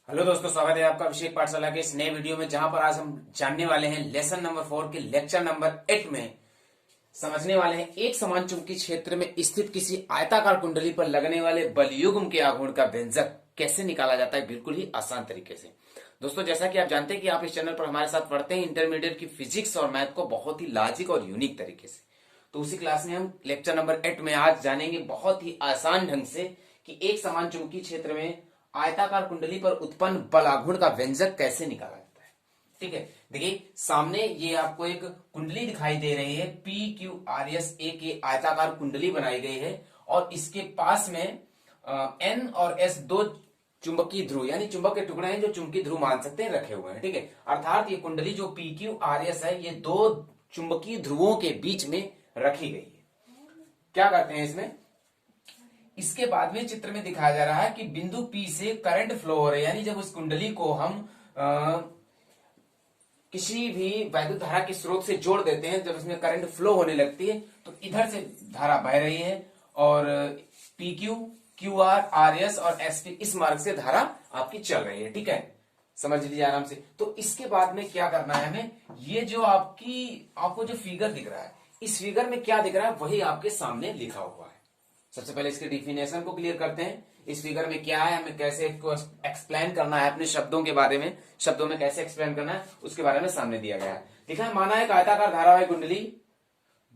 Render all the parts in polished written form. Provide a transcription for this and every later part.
Hello दोस्तों, स्वागत है आपका अभिषेक पाठशाला के इस नए वीडियो में, जहां पर आज हम जानने वाले हैं लेसन नंबर 4 के लेक्चर नंबर 8 में समझने वाले हैं एक समान चुंबकीय क्षेत्र में स्थित किसी आयताकार कुंडली पर लगने वाले बलयुग्म के आघूर्ण का व्यंजक कैसे निकाला जाता है, बिल्कुल ही आसान तरीके से। दोस्तों, जैसा कि आप जानते हैं कि आप इस चैनल पर हमारे साथ पढ़ते हैं इंटरमीडिएट की फिजिक्स और मैथ को बहुत ही लॉजिक और यूनिक तरीके से। तो उसी क्लास में हम लेक्चर नंबर 8 में आज जानेंगे बहुत ही आसान ढंग से कि एक समान चुंबकीय क्षेत्र में आयताकार कुंडली पर उत्पन्न बल आघूर्ण का व्यंजक कैसे निकाला जाता है। ठीक है, देखिए सामने ये आपको एक कुंडली दिखाई दे रही है, P Q R S A के आयताकार कुंडली बनाई गई है और इसके पास में एन और एस दो चुंबकीय ध्रुव यानी चुंबक के टुकड़े हैं जो चुंबकीय ध्रुव मान सकते हैं, रखे हुए हैं। ठीक है, अर्थात ये कुंडली जो पी क्यू आर एस है ये दो चुंबकीय ध्रुवों के बीच में रखी गई है। क्या करते हैं इसमें, इसके बाद में चित्र में दिखाया जा रहा है कि बिंदु P से करंट फ्लो हो रहा है, यानी जब उस कुंडली को हम किसी भी वैद्युत धारा के स्रोत से जोड़ देते हैं, जब इसमें करंट फ्लो होने लगती है तो इधर से धारा बह रही है और PQ, QR, RS और SP इस मार्ग से धारा आपकी चल रही है। ठीक है, समझ लीजिए आराम से। तो इसके बाद में क्या करना है हमें, ये जो आपको जो फिगर दिख रहा है, इस फिगर में क्या दिख रहा है वही आपके सामने लिखा हुआ है। सबसे पहले इसके डिफिनेशन को क्लियर करते हैं। इस फिगर में क्या है, हमें कैसे इसको एक्सप्लेन करना है, अपने शब्दों के बारे में, शब्दों में कैसे एक्सप्लेन करना है उसके बारे में सामने दिया गया है। लिखा है, माना एक आयताकार धारावाही कुंडली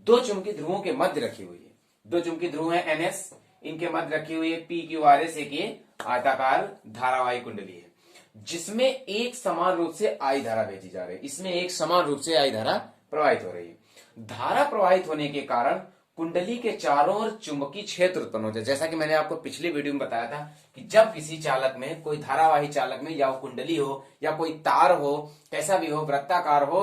दो चुंबकीय ध्रुवों के मध्य रखी हुई है। दो चुंबकीय ध्रुव है NS, इनके मध्य रखी हुई है PQRS एक ये आयताकार धारावाही कुंडली है जिसमें एक समान रूप से आई धारा भेजी जा रही है। इसमें एक समान रूप से आई धारा प्रवाहित हो रही है। धारा प्रवाहित होने के कारण कुंडली के चारों ओर चुंबकीय क्षेत्र उत्पन्न होता है। जैसा कि मैंने आपको पिछली वीडियो में बताया था कि जब किसी चालक में, कोई धारावाही चालक में, या वो कुंडली हो या कोई तार हो, कैसा भी हो, वृत्ताकार हो,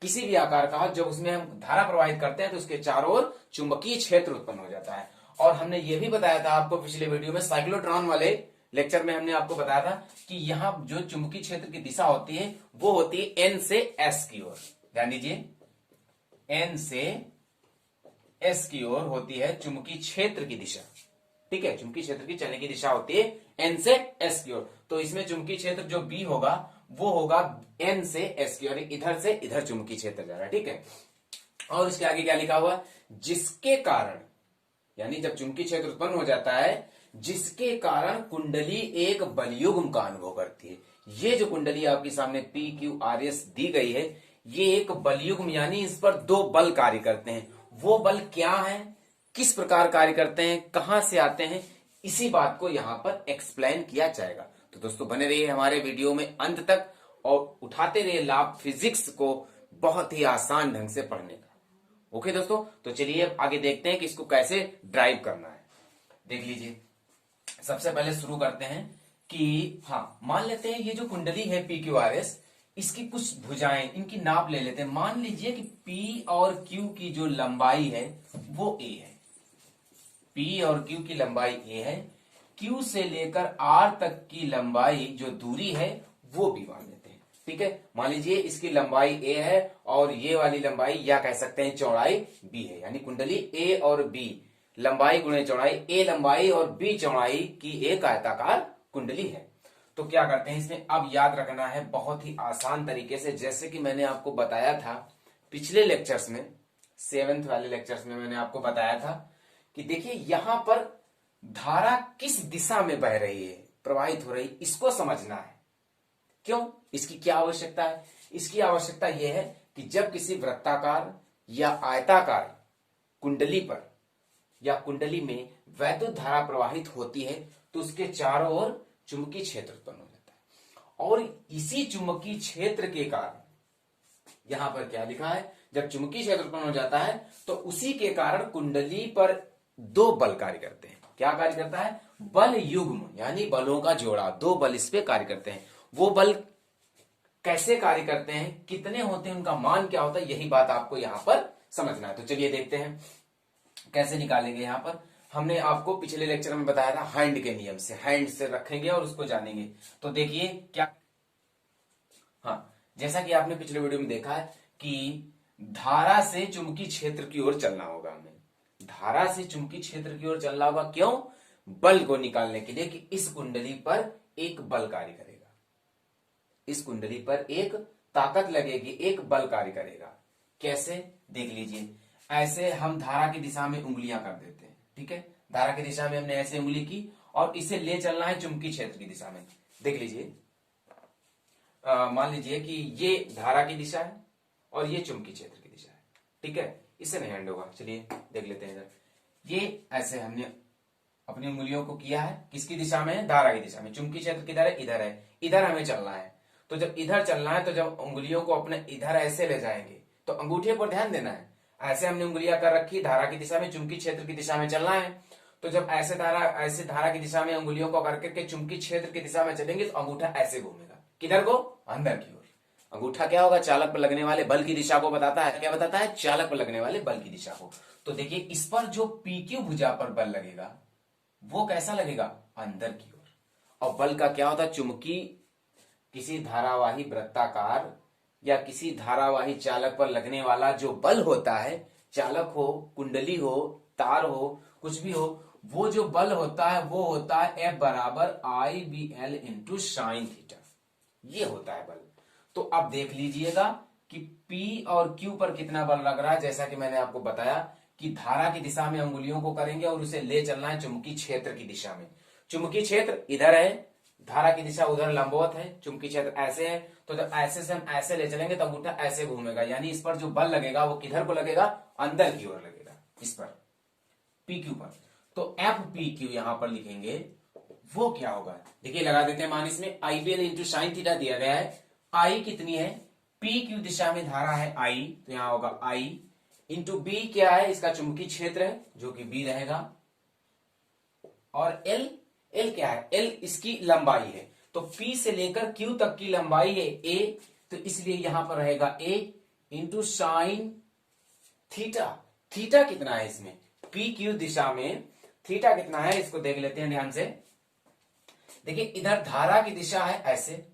किसी भी आकार का हो, जब उसमें हम धारा प्रवाहित करते हैं तो उसके चारों ओर चुंबकीय क्षेत्र उत्पन्न हो जाता है। और हमने ये भी बताया था आपको पिछले वीडियो में, साइक्लोट्रॉन वाले लेक्चर में हमने आपको बताया था कि यहाँ जो चुंबकीय क्षेत्र की दिशा होती है वो होती है N से S की ओर। ध्यान दीजिए, N से S की ओर होती है चुंबकीय क्षेत्र की दिशा। ठीक है, चुंबकीय क्षेत्र की चलने की दिशा होती है N से S की ओर। तो इसमें चुंबकीय क्षेत्र जो B होगा वो होगा N से S की ओर, इधर से इधर चुंबकीय क्षेत्र जा रहा है। ठीक है, और इसके आगे क्या लिखा हुआ, जिसके कारण, यानी जब चुंबकीय क्षेत्र उत्पन्न हो जाता है जिसके कारण कुंडली एक बलयुग्म का अनुभव करती है। ये जो कुंडली आपके सामने PQRS दी गई है ये एक बलयुग्म, यानी इस पर दो बल कार्य करते हैं। वो बल क्या है, किस प्रकार कार्य करते हैं, कहां से आते हैं, इसी बात को यहां पर एक्सप्लेन किया जाएगा। तो दोस्तों बने रहिए हमारे वीडियो में अंत तक और उठाते रहिए लाभ फिजिक्स को बहुत ही आसान ढंग से पढ़ने का। ओके दोस्तों, तो चलिए अब आगे देखते हैं कि इसको कैसे ड्राइव करना है। देख लीजिए, सबसे पहले शुरू करते हैं कि मान लेते हैं ये जो कुंडली है PQRS, इसकी कुछ भुजाएं, इनकी नाप ले लेते हैं। मान लीजिए कि P और Q की जो लंबाई है वो A है। P और Q की लंबाई A है। Q से लेकर R तक की लंबाई जो दूरी है वो B मान लेते हैं। ठीक है, मान लीजिए इसकी लंबाई A है और ये वाली लंबाई या कह सकते हैं चौड़ाई B है, यानी कुंडली A और B, लंबाई गुणे चौड़ाई, A लंबाई और B चौड़ाई की एक आयताकार कुंडली है। तो क्या करते हैं इसमें, अब याद रखना है बहुत ही आसान तरीके से, जैसे कि मैंने आपको बताया था पिछले लेक्चर्स में, 7th वाले लेक्चर्स में मैंने आपको बताया था कि देखिए यहां पर धारा किस दिशा में बह रही है, प्रवाहित हो रही, इसको समझना है। क्यों, इसकी क्या आवश्यकता है, इसकी आवश्यकता यह है कि जब किसी वृत्ताकार या आयताकार कुंडली पर या कुंडली में वैद्युत धारा प्रवाहित होती है तो उसके चारों ओर चुंबकीय क्षेत्र उत्पन्न हो जाता है। और इसी चुंबकीय क्षेत्र के कारण यहां पर क्या लिखा है, जब चुंबकीय क्षेत्र उत्पन्न हो जाता है तो उसी के कारण कुंडली पर दो बल कार्य करते हैं। क्या कार्य करता है, बल युग्म, यानी बलों का जोड़ा, दो बल इस पे कार्य करते हैं। वो बल कैसे कार्य करते हैं, कितने होते हैं, उनका मान क्या होता है, यही बात आपको यहां पर समझना है। तो चलिए देखते हैं कैसे निकालेंगे। यहां पर हमने आपको पिछले लेक्चर में बताया था हैंड के नियम से, हैंड से रखेंगे और उसको जानेंगे। तो देखिए क्या, जैसा कि आपने पिछले वीडियो में देखा है कि धारा से चुंबकीय क्षेत्र की ओर चलना होगा, हमें धारा से चुंबकीय क्षेत्र की ओर चलना होगा। क्यों, बल को निकालने के लिए कि इस कुंडली पर एक बल कार्य करेगा। इस कुंडली पर एक ताकत लगेगी, एक बल कार्य करेगा। कैसे, देख लीजिए। ऐसे हम धारा की दिशा में उंगलियां कर देते हैं, ठीक है। धारा की दिशा में हमने ऐसे उंगली की और इसे ले चलना है चुंबकीय क्षेत्र की दिशा में। देख लीजिए, मान लीजिए कि ये धारा की दिशा है और ये चुंबकीय क्षेत्र की दिशा है, ठीक है। इससे नहीं हैंड होगा, चलिए देख लेते हैं इधर। ये ऐसे हमने अपनी उंगलियों को किया है, किसकी दिशा में, धारा की दिशा में। चुंबकीय क्षेत्र किधर है, इधर है, इधर हमें चलना है। तो जब इधर चलना है तो जब उंगलियों को अपने इधर ऐसे ले जाएंगे तो अंगूठे पर ध्यान देना है। ऐसे हमने उंगलियां कर रखी, धारा की दिशा में, चुंबकीय क्षेत्र की दिशा में चलना है। तो जब ऐसे धारा की दिशा में उंगलियों को करके चुंबकीय क्षेत्र की दिशा में चलेंगे तो अंगूठा ऐसे घूमेगा, किधर को, अंदर की ओर। अंगूठा क्या होगा, चालक पर लगने वाले बल की दिशा को बताता है। क्या बताता है, चालक पर लगने वाले बल की दिशा को। तो देखिए, इस पर जो PQ भुजा पर बल लगेगा वो कैसा लगेगा, अंदर की ओर। और बल का क्या होता है, चुंबकीय किसी धारावाही वृत्ताकार या किसी धारावाही चालक पर लगने वाला जो बल होता है, चालक हो, कुंडली हो, तार हो, कुछ भी हो, वो जो बल होता है वो होता है F बराबर IBL इंटू साइन थीटा। ये होता है बल। तो अब देख लीजिएगा कि P और Q पर कितना बल लग रहा है। जैसा कि मैंने आपको बताया कि धारा की दिशा में अंगुलियों को करेंगे और उसे ले चलना है चुंबकीय क्षेत्र की दिशा में। चुंबकीय क्षेत्र इधर है, धारा की दिशा उधर लंबवत है, चुंबकीय क्षेत्र ऐसे है। तो जब ऐसे से हम ऐसे ले चलेंगे तो अंगूठा ऐसे घूमेगा, यानी इस पर जो बल लगेगा वो किधर को लगेगा, अंदर की ओर लगेगा, इस पर PQ पर। तो FPQ यहां पर लिखेंगे, वो क्या होगा, देखिए लगा देते हैं मान। इसमें IBL इंटू साइन थीटा दिया गया है। I कितनी है, PQ दिशा में धारा है I, तो यहां होगा I इंटू B क्या है, इसका चुंबकीय क्षेत्र है जो कि B रहेगा। और L क्या है, L इसकी लंबाई है। तो P से लेकर Q तक की लंबाई है A, तो इसलिए यहां पर रहेगा A into sine theta. Theta कितना है इसमें, PQ दिशा में थीटा कितना है, इसको देख लेते हैं ध्यान से। देखिए, इधर धारा की दिशा है ऐसे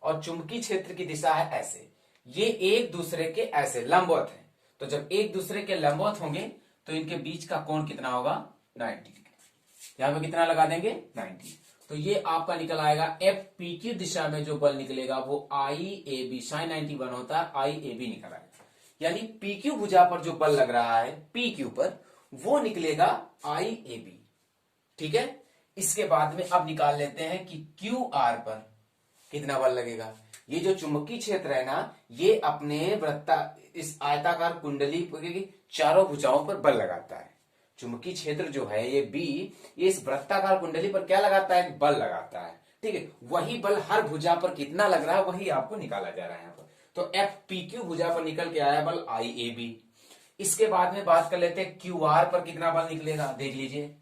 और चुंबकीय क्षेत्र की दिशा है ऐसे। ये एक दूसरे के ऐसे लंबवत है। तो जब एक दूसरे के लंबवत होंगे तो इनके बीच का कोण कितना होगा, 90 डिग्री। यहां पे कितना लगा देंगे, 90। तो ये आपका निकल आएगा FPQ दिशा में जो बल निकलेगा वो IAB, साइन 90 बन होता है, IAB निकल आएगा। यानी PQ भुजा पर जो बल लग रहा है PQ पर, वो निकलेगा IAB, ठीक है। इसके बाद में अब निकाल लेते हैं कि QR पर कितना बल लगेगा। ये जो चुंबकीय क्षेत्र है ना, ये अपने इस आयताकार कुंडली के चारों भुजाओं पर बल लगाता है। चुंबकीय क्षेत्र जो है ये B, ये इस वृत्ताकार कुंडली पर क्या लगाता है, बल लगाता है, ठीक है। वही बल हर भुजा पर कितना लग रहा है वही आपको निकाला जा रहा है यहाँ पर। तो FPQ भुजा पर निकल के आया बल IAB। इसके बाद में बात कर लेते हैं QR पर कितना बल निकलेगा, देख लीजिए।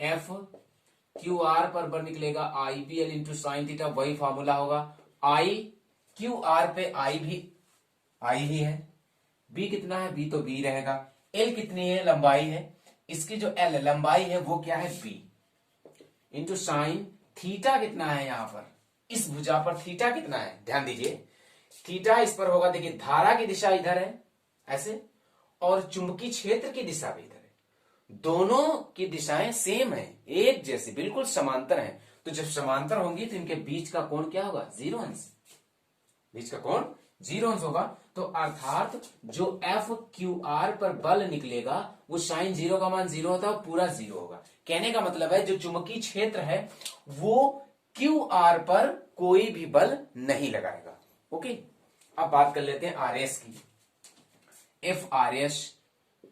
FQR पर बल निकलेगा IBL इंटू साइन थीटा, वही फॉर्मूला होगा। IQR पे I ही है, B कितना है, B तो B रहेगा। L कितनी है, लंबाई है, इसकी जो L लंबाई है वो क्या है, B इंटू साइन थीटा कितना है, यहां पर इस भुजा पर थीटा कितना है, ध्यान दीजिए। थीटा इस पर होगा, देखिए धारा की दिशा इधर है ऐसे और चुंबकीय क्षेत्र की दिशा भी इधर है। दोनों की दिशाएं सेम है, एक जैसी, बिल्कुल समांतर है। तो जब समांतर होंगी तो इनके बीच का कोण क्या होगा, 0 अंश। बीच का कोण 0 अंश होगा। तो अर्थात जो FQR पर बल निकलेगा वो साइन 0 का मान 0 होता है, पूरा 0 होगा। कहने का मतलब है जो चुंबकीय क्षेत्र है वो QR पर कोई भी बल नहीं लगाएगा। ओके, अब बात कर लेते हैं RS की।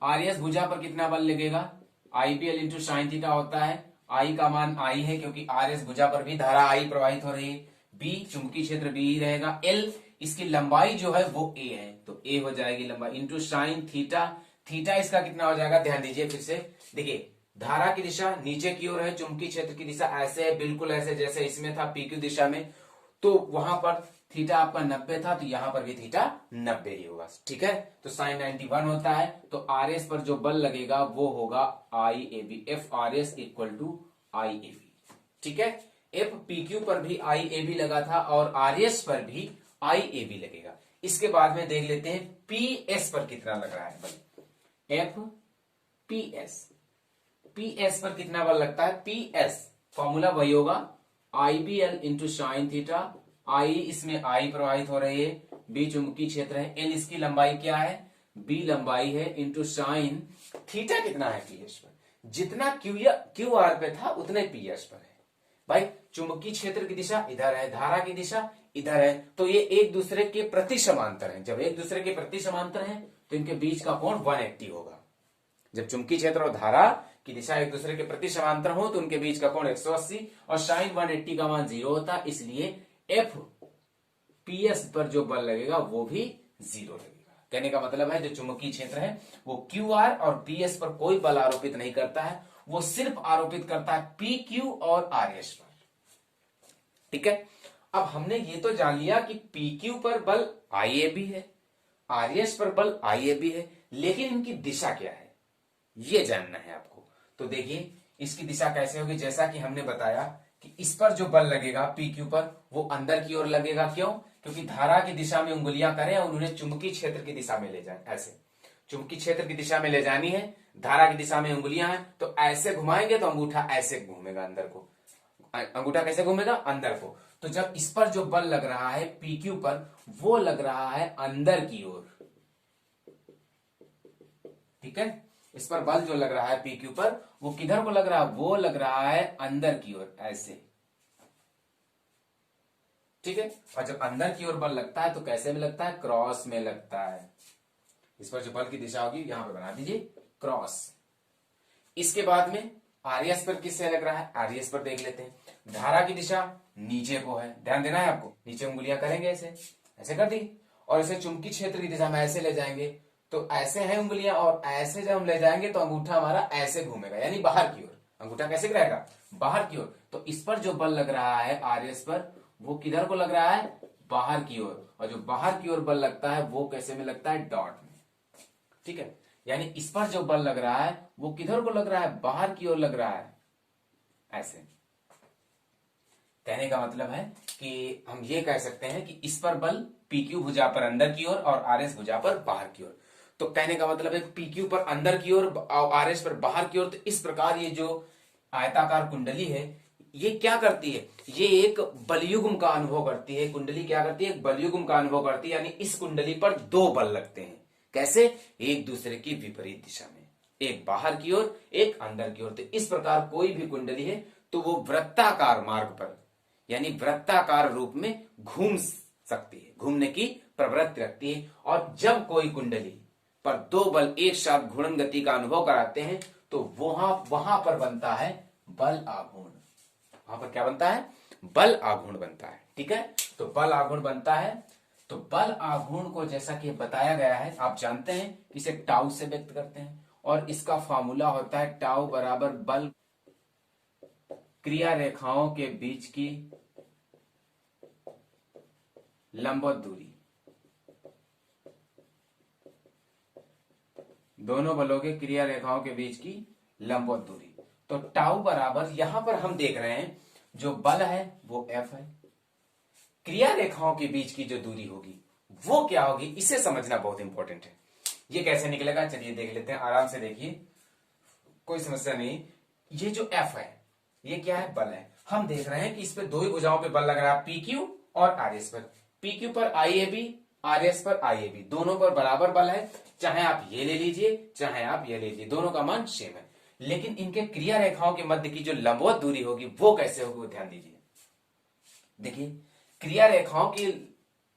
RS भुजा पर कितना बल लगेगा, IBL इंटू साइन थीटा होता है। I का मान I है क्योंकि RS भुजा पर भी धारा I प्रवाहित हो रही है। B चुंबकीय क्षेत्र B ही रहेगा। L इसकी लंबाई जो है वो A है, तो A हो जाएगी लंबाई इंटू साइन थीटा। थीटा इसका कितना हो जाएगा, ध्यान दीजिए फिर से। देखिए, धारा की दिशा नीचे की ओर है, चुंबकीय क्षेत्र की दिशा ऐसे है, बिल्कुल ऐसे जैसे इसमें था PQ दिशा में। तो वहां पर थीटा आपका 90 था, तो यहां पर भी थीटा 90 ही होगा, ठीक है। तो साइन 91 होता है। तो RS पर जो बल लगेगा वो होगा IAB, FRS equal to IAB, ठीक है। FPQ पर भी IAB लगा था और RS पर भी IAB लगेगा। इसके बाद में देख लेते हैं PS पर कितना लग रहा है बल। PS पर कितना बल लगता है, PS फॉर्मूला वही होगा IBL इंटू साइन थीटा आई, इसमें आई प्रवाहित हो रही है, बी चुंबकीय क्षेत्र है, एल इसकी लंबाई क्या है, बी लंबाई है, इंटू साइन थीटा कितना है पी एस पर, जितना क्यू आर पे था उतने पी एस पर है। भाई चुंबकीय क्षेत्र की दिशा इधर है, धारा की दिशा इधर है, तो ये एक दूसरे के प्रति समांतर है। जब एक दूसरे के प्रति समांतर है तो इनके बीच का कोण 180 होगा। जब चुंबकीय क्षेत्र और धारा की दिशा एक दूसरे के प्रति समांतर हो तो उनके बीच का कोण 180 और साइन 180 का मान 0 होता, इसलिए एफ पी एस पर जो बल लगेगा वो भी 0 लगेगा। कहने का मतलब है जो चुंबकीय क्षेत्र है वो क्यू आर और पी एस पर कोई बल आरोपित नहीं करता है, वो सिर्फ आरोपित करता है पी क्यू और आर एस पर। ठीक है, अब हमने ये तो जान लिया कि पी क्यू पर बल आई ए बी है, आर एस पर बल आई ए बी है, लेकिन इनकी दिशा क्या है ये जानना है आपको। तो देखिए इसकी दिशा कैसे होगी, जैसा कि हमने बताया कि इस पर जो बल लगेगा पी क्यू पर वो अंदर की ओर लगेगा। क्यों? क्योंकि धारा की दिशा में उंगलियां करें और उन्हें चुंबकीय क्षेत्र की दिशा में ले जाए। ऐसे चुंबकीय क्षेत्र की दिशा में ले जानी है, धारा की दिशा में उंगलियां हैं, तो ऐसे घुमाएंगे तो अंगूठा ऐसे घूमेगा अंदर को। अंगूठा कैसे घूमेगा? अंदर को। तो जब इस पर जो बल लग रहा है पी क्यू पर वो लग रहा है अंदर की ओर। ठीक है, इस पर बल जो लग रहा है पी क्यू पर वो किधर को लग रहा है? वो लग रहा है अंदर की ओर, ऐसे। ठीक है, और जब अंदर की ओर बल लगता है तो कैसे में लगता है? क्रॉस में लगता है। इस पर जो बल की दिशा होगी यहां पे बना दीजिए क्रॉस। इसके बाद में आरएस पर किससे लग रहा है? आरएस पर देख लेते हैं। धारा की दिशा नीचे को है, ध्यान देना है आपको। नीचे उंगलियां करेंगे ऐसे, ऐसे कर दी, और इसे चुंबकीय क्षेत्र की दिशा में ऐसे ले जाएंगे तो ऐसे है उंगलियां, और ऐसे जब हम ले जाएंगे तो अंगूठा हमारा ऐसे घूमेगा, यानी बाहर की ओर। अंगूठा कैसे रहेगा? बाहर की ओर। तो इस पर जो बल लग रहा है आरएस पर वो किधर को लग रहा है? बाहर की ओर। और जो बाहर की ओर बल लगता है वो कैसे में लगता है? डॉट में। ठीक है, यानी इस पर जो बल लग रहा है वो किधर को लग रहा है? बाहर की ओर लग रहा है, ऐसे। कहने का मतलब है कि हम ये कह सकते हैं कि इस पर बल पी क्यू भुजा पर अंदर की ओर और आर एस भुजा पर बाहर की ओर। तो कहने का मतलब है पी क्यू पर अंदर की ओर और आर एस पर बाहर की ओर। तो इस प्रकार ये जो आयताकार कुंडली है ये क्या करती है? ये एक बलयुग्म का अनुभव करती है। कुंडली क्या करती है? एक बलयुग्म का अनुभव करती है, यानी इस कुंडली पर दो बल लगते हैं। कैसे? एक दूसरे की विपरीत दिशा में, एक बाहर की ओर एक अंदर की ओर। तो इस प्रकार कोई भी कुंडली है तो वो वृत्ताकार मार्ग पर यानी वृत्ताकार रूप में घूम सकती है, घूमने की प्रवृत्ति रखती है। और जब कोई कुंडली पर दो बल एक साथ घूर्णन गति का अनुभव कराते हैं तो वहां पर बनता है बल आघूर्ण। वहां पर क्या बनता है? बल आघूर्ण बनता है। ठीक है, तो बल आघूर्ण बनता है। तो बल आघूर्ण को जैसा कि बताया गया है आप जानते हैं कि इसे टाउ से व्यक्त करते हैं, और इसका फॉर्मूला होता है टाउ बराबर बल क्रिया रेखाओं के बीच की लंबवत दूरी। दोनों बलों के क्रिया रेखाओं के बीच की लंबवत दूरी। तो टाउ बराबर, यहां पर हम देख रहे हैं जो बल है वो एफ है, क्रिया रेखाओं के बीच की जो दूरी होगी वो क्या होगी, इसे समझना बहुत इंपॉर्टेंट है। ये कैसे निकलेगा चलिए देख लेते हैं, आराम से देखिए, कोई समस्या नहीं। ये जो एफ है ये क्या है? बल है। हम देख रहे हैं कि इस पे दो ही भुजाओं पे बल लग रहा है, पी क्यू और आर एस पर। पी क्यू पर आई ए बी, आर एस पर आई ए बी, दोनों पर बराबर बल है। चाहे आप ये ले लीजिए चाहे आप ये ले लीजिए, दोनों का मान सेम है। लेकिन इनके क्रिया रेखाओं के मध्य की जो लंबवत दूरी होगी वो कैसे होगी, वो ध्यान दीजिए। देखिए क्रिया रेखाओं की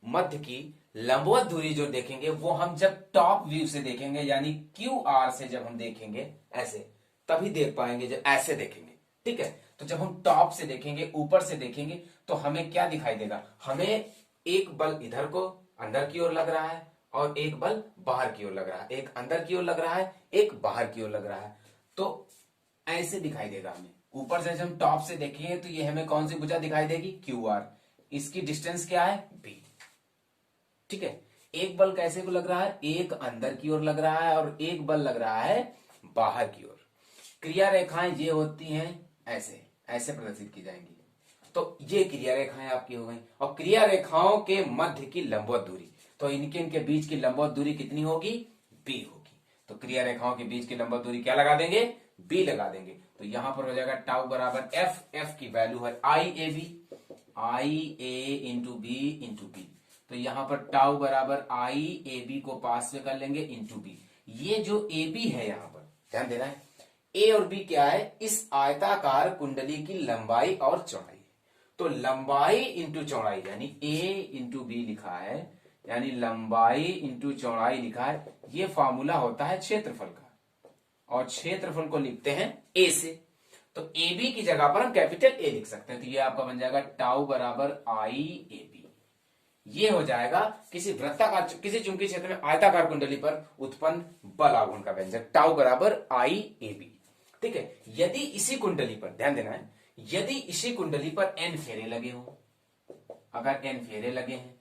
मध्य की लंबवत दूरी जो देखेंगे वो हम जब टॉप व्यू से देखेंगे, यानी क्यू आर से जब हम देखेंगे ऐसे, तभी देख पाएंगे जब ऐसे देखेंगे। ठीक है, तो जब हम टॉप से देखेंगे, ऊपर से देखेंगे, तो हमें क्या दिखाई देगा? हमें एक बल इधर को अंदर की ओर लग रहा है और एक बल बाहर की ओर लग रहा है, एक अंदर की ओर लग रहा है एक बाहर की ओर लग रहा है। तो ऐसे दिखाई देगा हमें। ऊपर से जब हम टॉप से देखेंगे तो ये हमें कौन सी भुजा दिखाई देगी? Q R. इसकी डिस्टेंस क्या है? बी। ठीक है, एक बल कैसे को लग रहा है? एक अंदर की ओर लग रहा है और एक बल लग रहा है बाहर की ओर। क्रिया रेखाएं ये होती हैं ऐसे, ऐसे प्रदर्शित की जाएंगी। तो ये क्रिया रेखाएं आपकी हो गई, और क्रिया रेखाओं के मध्य की लंबवत दूरी, तो इनके बीच की लंबवत दूरी कितनी होगी? बी होगी। तो क्रिया रेखाओं के बीच की लंबवत दूरी क्या लगा देंगे? बी लगा देंगे। तो यहां पर हो जाएगा टाउ बराबर एफ, एफ की वैल्यू है I A B, I A into B. तो यहां पर टाउ बराबर आई ए बी को पास में कर लेंगे इंटू बी। ये जो ए बी है यहां पर ध्यान देना है, ए और बी क्या है, इस आयताकार कुंडली की लंबाई और चौड़ाई। तो लंबाई इंटू चौड़ाई यानी ए इंटू बी लिखा है, यानी लंबाई इंटू चौड़ाई लिखा है। ये फॉर्मूला होता है क्षेत्रफल का, और क्षेत्रफल को लिखते हैं ए से। तो ए बी की जगह पर हम कैपिटल ए लिख सकते हैं। तो ये आपका बन जाएगा टाउ बराबर आई ए बी। ये हो जाएगा किसी वृत्ताकार, किसी चुंबकीय क्षेत्र में आयताकार कुंडली पर उत्पन्न बल आघूर्ण का व्यंजक, टाउ बराबर आई ए बी। ठीक है, यदि इसी कुंडली पर ध्यान देना है, यदि इसी कुंडली पर एन फेरे लगे हो, अगर एन फेरे लगे हैं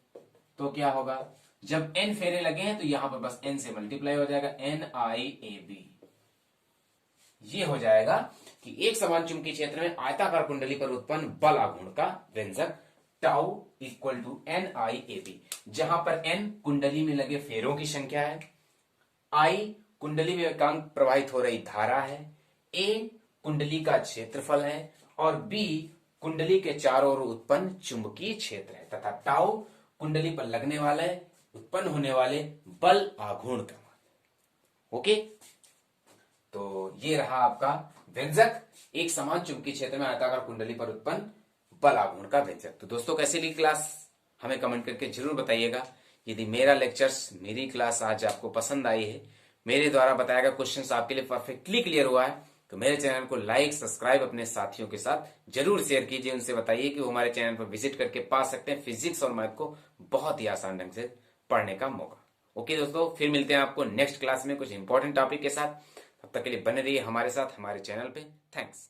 तो क्या होगा, जब एन फेरे लगे हैं तो यहां पर बस एन से मल्टीप्लाई हो जाएगा, एन आई ए बी। ये हो जाएगा कि एक समान चुंबकीय क्षेत्र में आयताकार कुंडली पर उत्पन्न बल आघूर्ण का व्यंजक tau equal to N I A B, जहां पर एन कुंडली में लगे फेरों की संख्या है, आई कुंडली में एकांक प्रवाहित हो रही धारा है, ए कुंडली का क्षेत्रफल है, और बी कुंडली के चारों ओर उत्पन्न चुंबकीय क्षेत्र है, तथा टाउ कुंडली पर लगने वाले उत्पन्न होने वाले बल आघूर्ण का मान। ओके, तो ये रहा आपका व्यंजक, एक समान चुंबकीय क्षेत्र में आयताकार कुंडली पर उत्पन्न बल आघूर्ण का व्यंजक। तो दोस्तों कैसी लगी क्लास, हमें कमेंट करके जरूर बताइएगा। यदि मेरा लेक्चर्स, मेरी क्लास आज आपको पसंद आई है, मेरे द्वारा बताया गया क्वेश्चंस आपके लिए परफेक्टली क्लियर हुआ है, तो मेरे चैनल को लाइक, सब्सक्राइब अपने साथियों के साथ जरूर शेयर कीजिए। उनसे बताइए कि वो हमारे चैनल पर विजिट करके पा सकते हैं फिजिक्स और मैथ को बहुत ही आसान ढंग से पढ़ने का मौका। ओके दोस्तों, फिर मिलते हैं आपको नेक्स्ट क्लास में कुछ इंपॉर्टेंट टॉपिक के साथ। तब तक के लिए बने रहिए हमारे साथ, हमारे चैनल पे। थैंक्स।